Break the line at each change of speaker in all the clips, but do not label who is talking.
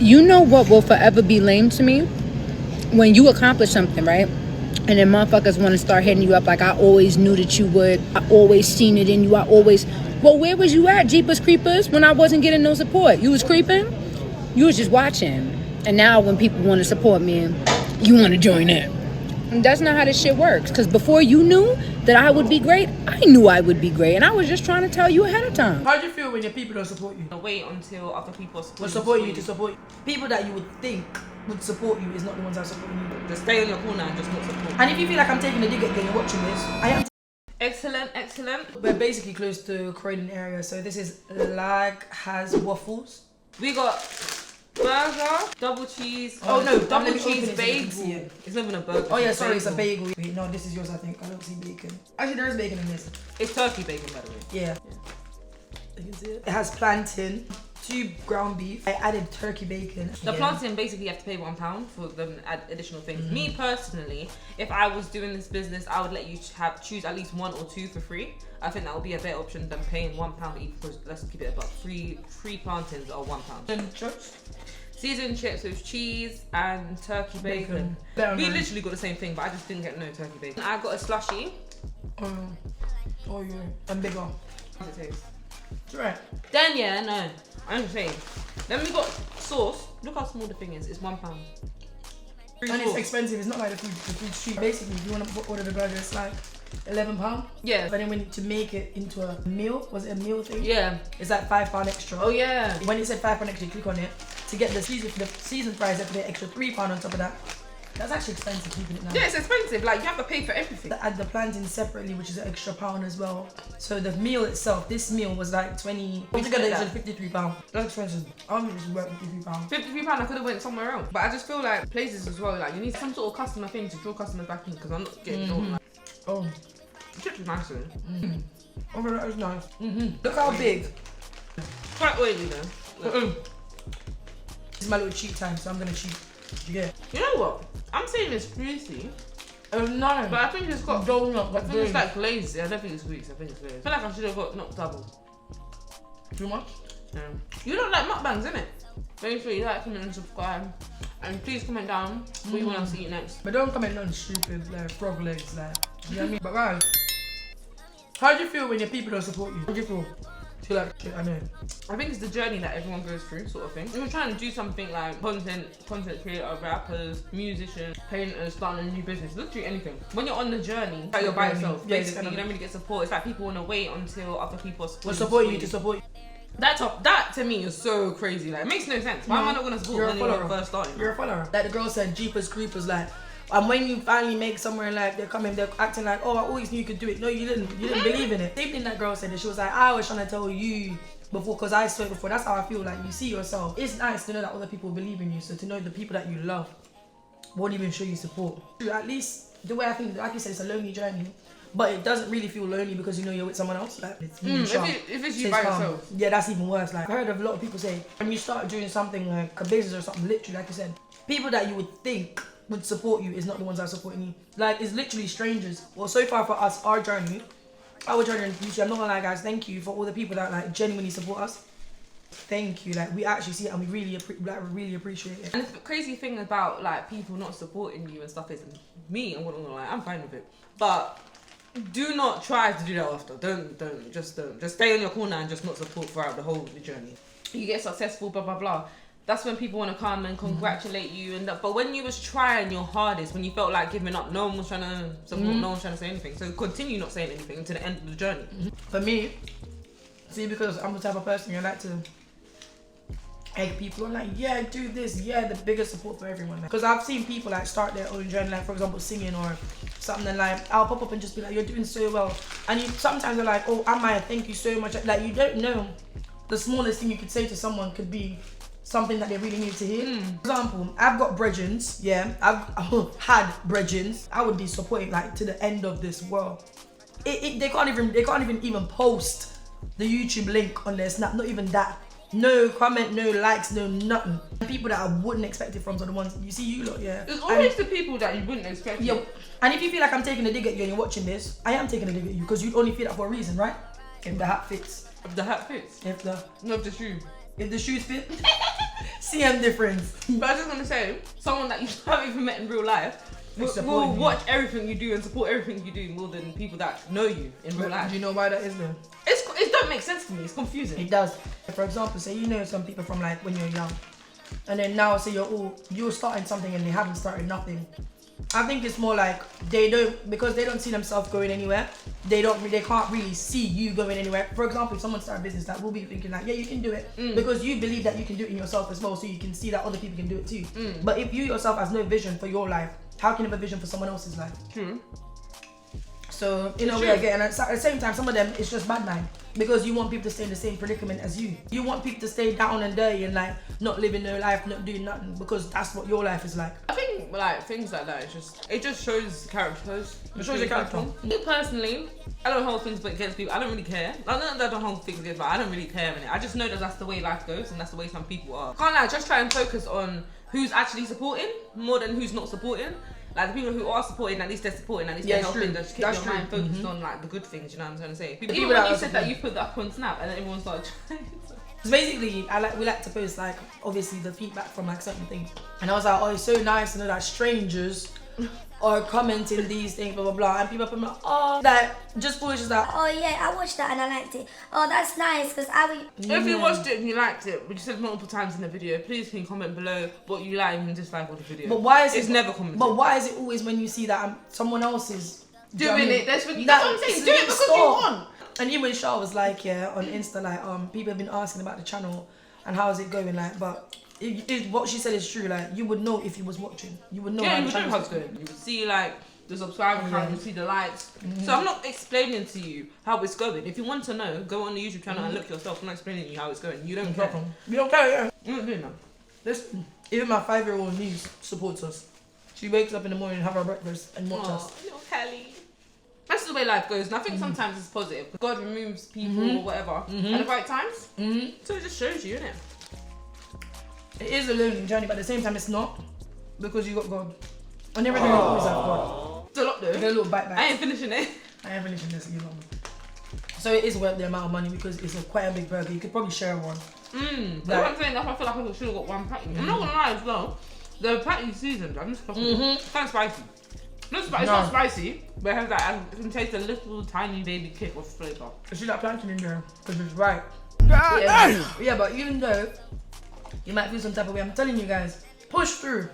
You know what will forever be lame to me? When you accomplish something, right? And then motherfuckers want to start hitting you up like, I always knew that you would. I always seen it in you. I always... Well, where was you at, Jeepers Creepers, when I wasn't getting no support? You was creeping? You was just watching. And now when people want to support me, you want to join in. And that's not how this shit works. Because before you knew that I would be great, I knew I would be great. And I was just trying to tell you ahead of time.
How do you feel when your people don't support you?
Wait until other people
support you to support you. People that you would think would support you is not the ones that support you.
Just stay in your corner and just not support.
And if you feel like I'm taking a dig at you and you're watching this, I am.
Excellent, excellent.
We're basically close to Croydon area, so this is Lag Has Waffles.
We got burger, double cheese.
Oh no,
double cheese bagel. It's not even a burger.
Oh yeah, sorry, it's a bagel. Wait, no, this is yours, I think. I don't see bacon. Actually, there is bacon in this.
It's turkey bacon, by the way.
Yeah. You can see it. It has plantain, 2 ground beef. I added turkey bacon.
The plantain, basically you have to pay £1 for them to add additional things. Me personally, if I was doing this business, I would let you choose at least 1 or 2 for free. I think that would be a better option than paying £1 each, because let's keep it about three plantains are £1.
And chips.
Seasoned chips with cheese and turkey bacon. We literally got the same thing, but I just didn't get no turkey bacon. I got a slushie.
Oh yeah, and bigger.
How's it taste?
It's right.
Then yeah, no, I'm just saying. Then we got sauce. Look how small the thing is. It's £1.
And it's expensive. It's not like the food's cheap. Basically, if you want to order the burger, it's like £11.
Yeah.
But then to make it into a meal, was it a meal thing?
Yeah.
It's like £5 extra.
Oh yeah.
When it said £5 extra, you click on it. To get the season price, you have to pay extra £3 on top of that. That's actually expensive, keeping it now.
Yeah, it's expensive. Like, you have to pay for everything.
Add the plantain separately, which is an extra £1 as well. So the meal itself, this meal was like 20. Altogether, it's like £53. That's expensive. I don't think it's worth £53.
£53, I could have went somewhere else. But I just feel like places as well, like you need some sort of customer thing to draw customers back in, because I'm not getting drawn. Like,
oh,
the chips is nice though.
Oh, that is nice. Look how big.
Quite oily though.
This is my little cheat time, so I'm gonna cheat. You get it?
You know what? I'm saying it's greasy.
No.
But I think it's got
donut.
I think it's like glazed. I don't think it's greasy. I think it's glazed. I feel like I should have got not double.
Too much?
Yeah. You don't like mukbangs, innit? Make sure you like, comment and subscribe. And please comment down what you want to see next.
But don't comment on stupid like frog legs, like, you know what I mean? But guys, how do you feel when your people don't support you? How do you feel? Feel like shit, I know.
I think it's the journey that everyone goes through, sort of thing. If you're trying to do something like content creator, rappers, musicians, painters, starting a new business, literally anything. When you're on the journey, like you're by yourself, basically, you don't really get support. It's like people want to wait until other people support you to support you. That to me is so crazy. Like, it makes no sense. Why am I not gonna support when you're first starting?
You're a follower. Like the girl said, Jeepers Creepers, like. And when you finally make somewhere, like they're acting like, oh, I always knew you could do it. No, you didn't believe in it. Same thing that girl said, that she was like, I was trying to tell you before, because I saw it before. That's how I feel. Like, you see yourself. It's nice to know that other people believe in you. So to know the people that you love won't even show you support. At least the way I think, like you said, it's a lonely journey. But it doesn't really feel lonely because you know you're with someone else. Like, it's really
if it's you by yourself.
Yeah, that's even worse. Like, I heard of a lot of people say, when you start doing something like a business or something, literally, like you said, people that you would think would support you is not the ones that are supporting you. Like, it's literally strangers. Well, so far for us, our journey in YouTube, I'm not gonna lie, guys, thank you for all the people that like genuinely support us. Thank you. Like, we actually see it and we really appreciate it.
And the crazy thing about like people not supporting you and stuff is, me, I'm not gonna lie, I'm fine with it. But do not try to do that after. Don't. Just stay on your corner and just not support throughout the whole journey. You get successful, blah blah blah. That's when people want to come and congratulate you, but when you was trying your hardest, when you felt like giving up, no one was trying to support, no one was trying to say anything. So continue not saying anything until the end of the journey.
For me, see, because I'm the type of person I like to egg people on, like, yeah, do this, yeah, the biggest support for everyone. Because I've seen people like start their own journey, like for example singing or something, and like I'll pop up and just be like, you're doing so well, and you sometimes are like, oh, am I? Thank you so much. Like, you don't know the smallest thing you could say to someone could be something that they really need to hear. For example, I've got brethrens, yeah, I've had brethrens. I would be supporting like to the end of this world. They can't even post the YouTube link on their Snap, not even that. No comment, no likes, no nothing. People that I wouldn't expect it from are the ones you see you lot, yeah.
There's always the people that you wouldn't expect.
Yeah, and if you feel like I'm taking a dig at you and you're watching this, I am taking a dig at you because you'd only feel that for a reason, right? If the hat fits.
If the hat fits.
If the
not the shoe.
If the shoes fit, CM difference.
But I was just gonna say, someone that you haven't even met in real life will watch everything you do and support everything you do more than people that know you in real life.
Do you know why that is though?
It don't make sense to me. It's confusing.
It does. For example, say you know some people from like when you're young, and then now say you're starting something and they haven't started nothing. I think it's more like because they don't see themselves going anywhere. They can't really see you going anywhere. For example, if someone starts a business, that will be thinking like, yeah, you can do it because you believe that you can do it in yourself as well, so you can see that other people can do it too. But if you yourself has no vision for your life, how can you have a vision for someone else's life?
True.
So in a way, again, at the same time, some of them it's just bad mind because you want people to stay in the same predicament as you. You want people to stay down and dirty and like not living their life, not doing nothing because that's what your life is like.
I think like things like that, it just shows characters.
It shows your character.
Me personally, I don't hold things against people. I don't really care. Not that I don't hold things against, but I don't really care in it. I just know that that's the way life goes and that's the way some people are. Can't lie, just try and focus on who's actually supporting more than who's not supporting. Like the people who are supporting, at least they're supporting, at least they're helping. Just keep your mind focused on like the good things. You know what I'm trying to say? Even when you said that you put that up on Snap and then everyone started trying.
So basically, we like to post like obviously the feedback from like certain things, and I was like, oh, it's so nice to know that strangers are commenting these things, blah blah blah, and people are like, oh, that just foolish is like,
oh yeah, I watched that and I liked it. Oh, that's nice because
If you watched it and you liked it, which you said multiple times in the video, please can you comment below what you like and dislike on the video.
But why is
it's never commented?
But why is it always when you see that someone else is
doing it? That's what I'm saying. Do it because you want.
And even Shah was like, yeah, on Insta, like, people have been asking about the channel and how's it going, like, but what she said is true. Like, you would know if you was watching. You would know.
Yeah, you would know how it's going. You would see like the subscriber count, you would see the likes. So I'm not explaining to you how it's going. If you want to know, go on the YouTube channel and look yourself. I'm not explaining to you how it's going. You don't care.
You don't care, yeah.
I'm not doing that.
Listen, even my 5-year-old niece supports us. She wakes up in the morning and have her breakfast and watch us.
Little Kelly. That's the way life goes, and I think sometimes it's positive. God removes people or whatever at the right times. So it just shows you, innit?
It is a learning journey, but at the same time, it's not because you got God. And everything will always have God.
It's a lot though.
Get a little bite back.
I ain't finishing it.
I ain't finishing this, you know. So it is worth the amount of money because it's quite a big burger. You could probably share one.
That's what I'm saying. That's why I feel like I should have got one patty. I'm not gonna lie as well. The patty seasoned. I'm just it's kind of spicy. It's not spicy, but it has that. I can taste a little tiny baby kick of flavour.
I see that plantain in there because it's right. Yeah, but even though you might feel some type of way, I'm telling you guys, push through.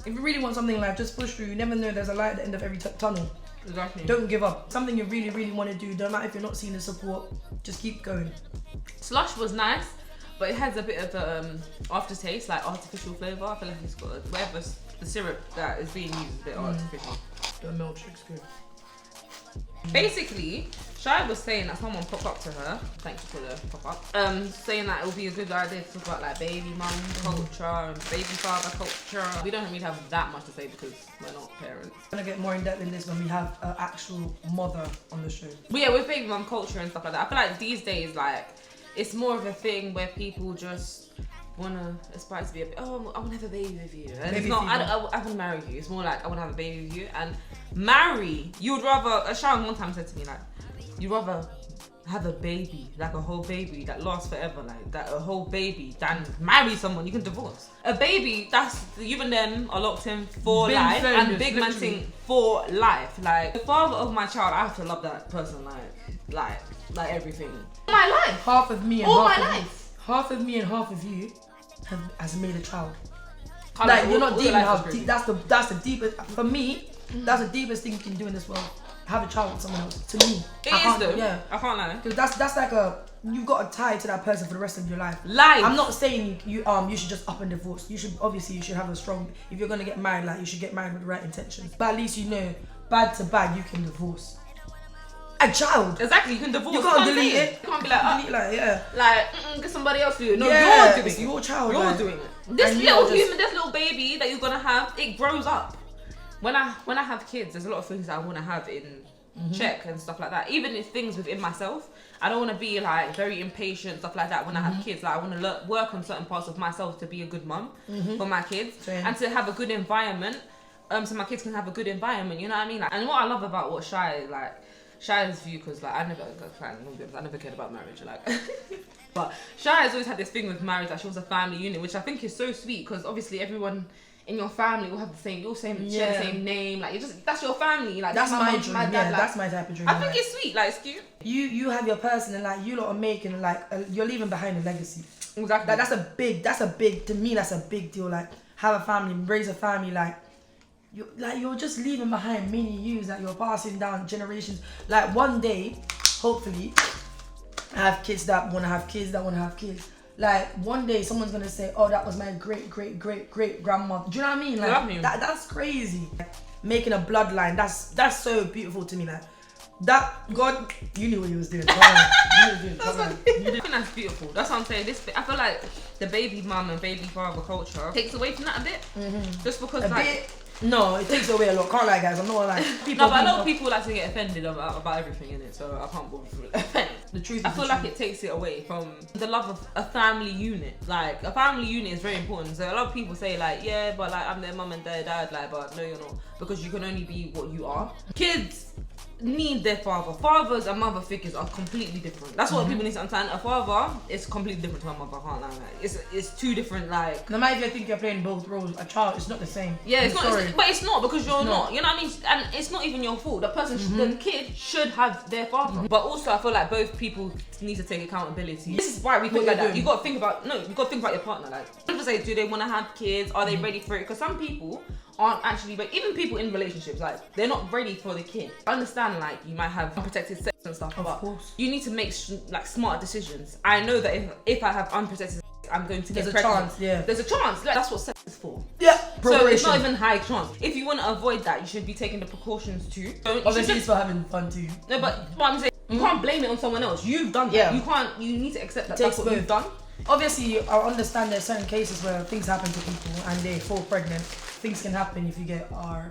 If you really want something in life, just push through. You never know, there's a light at the end of every tunnel.
Exactly.
Don't give up. Something you really, really want to do, don't matter if you're not seeing the support, just keep going.
Slush was nice, but it has a bit of aftertaste, like artificial flavour. I feel like it's got whatever the syrup that is being used is a bit artificial.
The milkshake's good.
Basically, Shai was saying that someone popped up to her, thank you for the pop up, saying that it would be a good idea to talk about like baby mum culture and baby father culture. We don't really have that much to say because we're not parents.
We're gonna get more in depth in this when we have an actual mother on the show.
But yeah, with baby mum culture and stuff like that, I feel like these days, like, it's more of a thing where people just wanna aspire to be a bit, oh, I wanna have a baby with you. And it's not, I wanna marry you. It's more like, I wanna have a baby with you. And marry, you would rather, Sharon one time said to me, like, you'd rather have a baby, like a whole baby that lasts forever, like that, a whole baby, than marry someone you can divorce. A baby, that's, you and them are locked in for life, and big man thing for life. Like, the father of my child, I have to love that person, like everything. My life.
Half of me and
all
half
my
of
life.
You. Half of me and half of you has made a child. Like, you're not deep enough. That's the deepest, for me, that's the deepest thing you can do in this world. Have a child with someone else. To me,
it is though. Yeah, I can't lie.
Because that's like you've got a tie to that person for the rest of your life. I'm not saying you should just up and divorce. You should have a strong. If you're gonna get married, like, you should get married with the right intentions. But at least you know, bad to bad, you can divorce. A child.
Exactly, you can divorce.
You can't delete it.
You can't be like,
delete, like, yeah.
Like, get somebody else to do it. No,
yeah,
you're doing
it's
it.
your child.
You're
like,
doing it. This little human, this little baby that you're gonna have, it grows up. When I have kids, there's a lot of things that I want to have in check and stuff like that. Even if things within myself, I don't want to be like very impatient, stuff like that. When I have kids, like, I want to work on certain parts of myself to be a good mum for my kids and to have a good environment. So my kids can have a good environment. You know what I mean? Like, and what I love about what Shai, like, Shai's view, because like I never cared about marriage, like. But Shai has always had this thing with marriage, that she was a family unit, which I think is so sweet, because obviously everyone in your family will have the same, share the same name, like that's your family, like
that's my dream.
my dad,
Yeah,
like,
that's my type of dream.
I think it's sweet, like it's cute.
You have your person, and like you lot are making like you're leaving behind a legacy.
Exactly.
Like that's a big to me. That's a big deal. Like have a family, raise a family. Like you're just leaving behind many years that you're passing down generations. Like one day, hopefully, I have kids that want to have kids that want to have kids. Like one day someone's gonna say, oh, that was my great grandmother. Do you know what I mean? Like that's crazy. Like, making a bloodline, that's so beautiful to me. Like that, God, you knew what you was doing.
I think that's beautiful. That's what I'm saying. I feel like the baby mum and baby father culture takes away from that a bit. Just because
no, it takes away a lot. Can't lie, guys. I'm not like
people. No, but a lot of people like to get offended about everything in it, so I can't bother with offend.
The truth.
I feel like it takes it away from the love of a family unit. Like a family unit is very important. So a lot of people say like, yeah, but like I'm their mum and their dad. Like, but no, you're not, because you can only be what you are. Kids need their father. Fathers and mother figures are completely different. That's what people need to understand. A father is completely different to a mother. I can't lie. Like, it's two different, like.
No matter if you think you're playing both roles, a child, it's not the same.
Yeah, it's not. But it's not, because you're not. You know what I mean? And it's not even your fault. The person, the kid, should have their father. But also, I feel like both people need to take accountability. This is why we think like that. You got to think about your partner. Like, people say, do they want to have kids? Are they ready for it? Because some people aren't actually, but even people in relationships, like they're not ready for the kid. I understand, like you might have unprotected sex and stuff, but you need to make like smart decisions. I know that if I have unprotected sex, I'm going to get pregnant. There's a chance. Like, that's what sex is for.
Yeah.
So it's not even high chance. If you want to avoid that, you should be taking the precautions too.
Obviously, it's for having fun too.
No, but what I'm saying, you can't blame it on someone else. You've done that. Yeah. You need to accept that that's what you've done.
Obviously, I understand there's certain cases where things happen to people and they fall pregnant. Things can happen if you get our.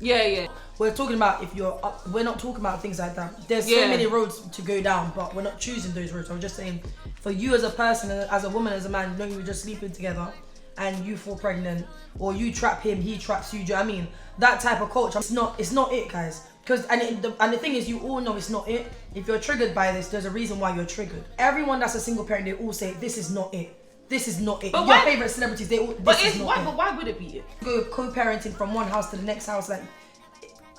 Yeah.
We're talking about if you're up. We're not talking about things like that. There's so many roads to go down, but we're not choosing those roads. I'm just saying, for you as a person, as a woman, as a man, you know, you were just sleeping together and you fall pregnant, or you trap him, he traps you. Do you know what I mean? That type of culture, it's not it, guys. Because the thing is, you all know it's not it. If you're triggered by this, there's a reason why you're triggered. Everyone that's a single parent, they all say this is not it. This is not it.
But
your favorite celebrities, they all.
But why would it be it?
Go co-parenting from one house to the next house, like.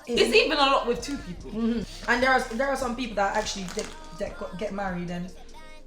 It's even a lot with two people.
And there are some people that actually get married, and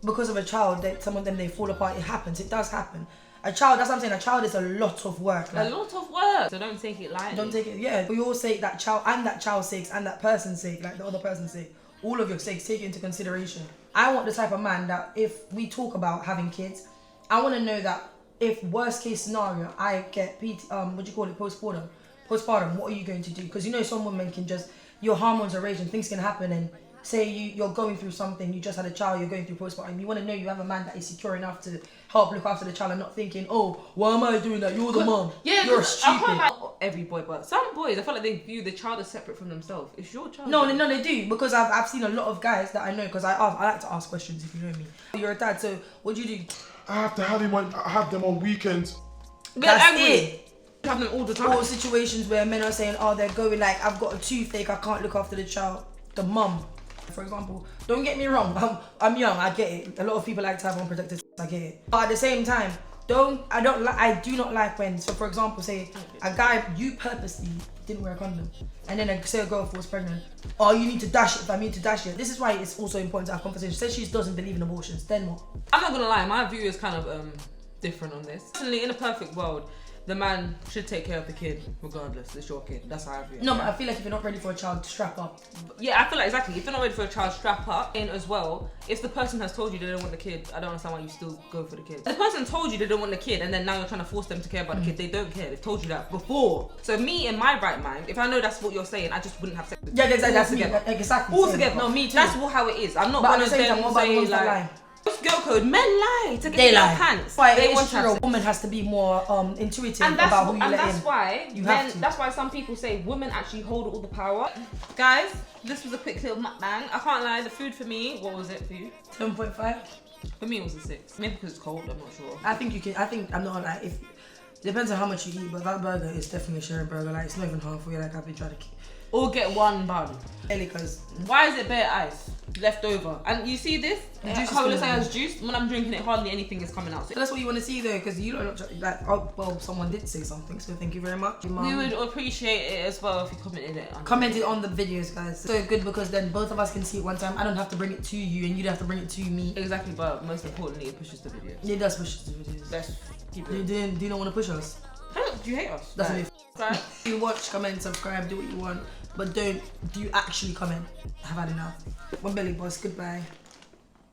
because of a child, some of them they fall apart. It happens. It does happen. A child, that's what I'm saying. A child is a lot of work.
Like, a lot of work. So don't take it lightly.
Don't take it. Yeah. For your sake, that child and that child's sake and that person's sake, like the other person's sake, all of your sakes, take it into consideration. I want the type of man that if we talk about having kids, I want to know that if worst case scenario, I get postpartum, what are you going to do? Because you know some women can just, your hormones are raging, things can happen, and say you're going through something, you just had a child, you're going through postpartum, you want to know you have a man that is secure enough to help look after the child and not thinking, oh, why am I doing that? You're the mom. Yeah, you're stupid.
I can't like every boy, but some boys, I feel like they view the child as separate from themselves. It's your child.
No, they do, because I've seen a lot of guys that I know, because I like to ask questions if you know me. You're a dad, so what do you do?
I have to have them on weekends.
That's it.
Have them all the time.
Or situations where men are saying, oh, they're going like, I've got a toothache, I can't look after the child. The mum, for example. Don't get me wrong, I'm young, I get it. A lot of people like to have unprotected sex, I get it. But at the same time, I do not like when, so for example, say a guy, you purposely didn't wear a condom, and then say a girl falls pregnant. Oh, you need to dash it if I need to dash it. This is why it's also important to have conversations. Say she doesn't believe in abortions, then what?
I'm not gonna lie, my view is kind of different on this. Personally, in a perfect world, the man should take care of the kid regardless. It's your kid. That's how I feel.
No, but I feel like if you're not ready for a child, strap up.
Yeah, I feel like exactly. If you're not ready for a child, strap up. And as well, if the person has told you they don't want the kid, I don't understand why you still go for the kid. The person told you they don't want the kid, and then now you're trying to force them to care about the kid. They don't care. They've told you that before. So me, in my right mind, if I know that's what you're saying, I just wouldn't have sex with you.
Yeah, that's me. Exactly.
All together.
No, me too.
That's how it is. I'm not
but
one of them saying like. Girl code, men lie to get their pants.
They want to. A woman has to be more intuitive about who you let in.
That's why some people say women actually hold all the power. Guys, this was a quick little mukbang. I can't lie, the food for me, what was it for you?
7.5.
For me, it was a 6. Maybe because it's cold, I'm not sure.
I think I'm not like, depends on how much you eat, but that burger is definitely a sharing burger. Like, it's not even halfway. Like, I've been trying to
or get one bun.
Because
Why is it bare ice left over? And you see this?
The juice is
How it looks
coming
like it's juice. When I'm drinking it, hardly anything is coming out. So
that's what you want to see though, because you don't like. Oh, well, someone did say something, so thank you very much.
we would appreciate it as well if you commented it.
Commented on the videos, guys. So good, because then both of us can see it one time. I don't have to bring it to you, and you'd have to bring it to me.
Exactly, but most importantly, it pushes the video.
It does push us to videos.
Let's keep
Do
it.
you not want to push us?
Do you hate us?
That's
Like,
it.
subscribe.
You watch, comment, subscribe, do what you want, but don't. Do you actually comment? I've had enough. One belly boss. Goodbye.